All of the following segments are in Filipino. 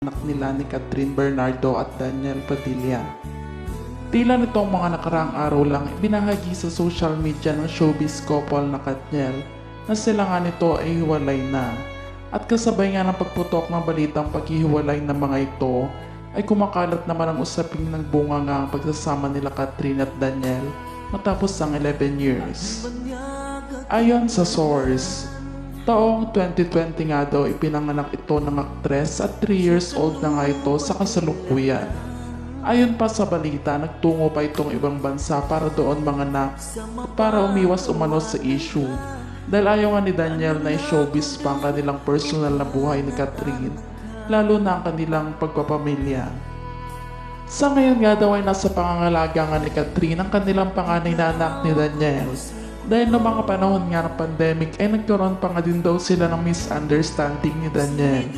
anak nila ni Catherine Bernardo at Daniel Padilla. Tila nitong mga nakaraang araw lang ibinahagi sa social media ng showbiz couple na Katniel na sila nga nito ay hiwalay na. At kasabay nga ng pagputok ng balitang paghihiwalay ng mga ito ay kumakalat naman ang usaping ng bunga nga ang pagsasama nila Catherine at Daniel matapos ang 11 years. Ayon sa source, taong 2020 nga daw ipinanganak ito ng aktres at 3 years old na nga ito sa kasalukuyan. Ayon pa sa balita, nagtungo pa itong ibang bansa para doon manganak at para umiwas umano sa issue. Dahil ayaw nga ni Daniel na i-showbiz pa ang kanilang personal na buhay ni Catherine, lalo na ang kanilang pagpapamilya. Sa ngayon nga daw ay nasa pangangalaga nga ni Catherine ang kanilang panganay na anak ni Daniel. Dahil noong mga panahon nga ng pandemic ay nagkaroon pa nga din daw sila ng misunderstanding ni Daniel.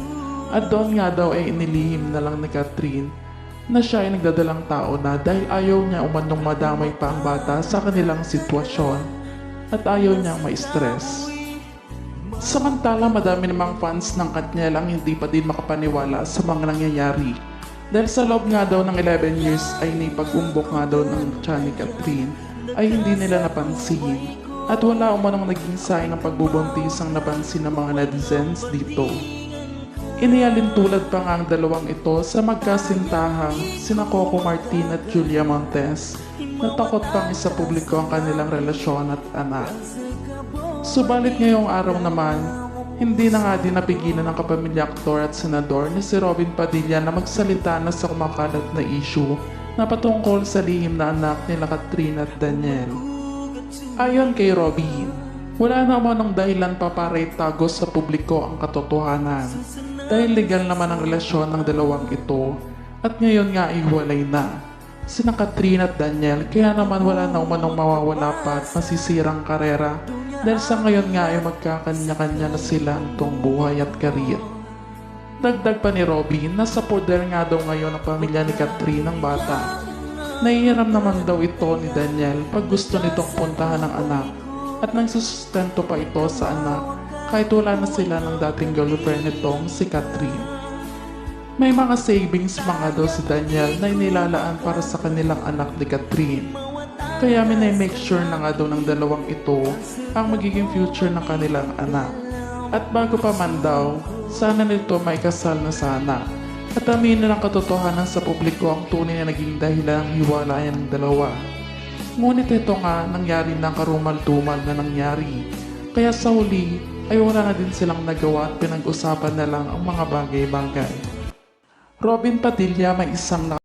At doon nga daw ay inilihim na lang ni Catherine na siya ay nagdadalang tao na dahil ayaw niya umanong madamay pa ang bata sa kanilang sitwasyon at ayaw niyang ma-stress. Samantala madami namang fans ng Katniel ang hindi pa din makapaniwala sa mga nangyayari dahil sa loob nga daw ng 11 years ay naipag-umbok nga daw ng tiyan ni Catherine ay hindi nila napansin at wala umanong naging sign ng pagbubuntis ang napansin ng mga netizens dito. Inialin tulad pa nga ang dalawang ito sa magkasintahang sina Coco Martin at Julia Montes na takot pang isa publiko ang kanilang relasyon at anak. Subalit ngayong araw naman, hindi na nga din napigilan ng kapamilya aktor at senador ni si Robin Padilla na magsalita na sa kumakalat na issue na patungkol sa lihim na anak nila Catherine at Daniel. Ayon kay Robin, wala na umanong dahilan pa para itago sa publiko ang katotohanan dahil legal naman ang relasyon ng dalawang ito at ngayon nga ay hiwalay na sina Catherine at Daniel, kaya naman wala na umanong mawawala pa at masisirang karera dahil sa ngayon nga ay magkakanya-kanya na sila nitong buhay at karir. Dagdag pa ni Robin na sa poder nga daw ngayon ang pamilya ni Catherine ng bata. Nahihiram naman daw ito ni Daniel pag gusto nitong puntahan ng anak at nagsusustento pa ito sa anak kahit wala na sila ng dating girlfriend nitong si Catherine. May mga savings mga daw si Daniel na inilalaan para sa kanilang anak ni Catherine. Kaya minay-make sure na nga daw ng dalawang ito ang magiging future ng kanilang anak. At bago pa man daw, sana nito may kasal na sana. At aminin ang katotohanan sa publiko ang tunay na naging dahilan ng hiwalayan ng dalawa. Ngunit ito nga nangyari ng karumal-dumal na nangyari. Kaya sa huli ay wala na din silang nagawa at pinag-usapan na lang ang mga bagay-bagay. Robin Padilla may isang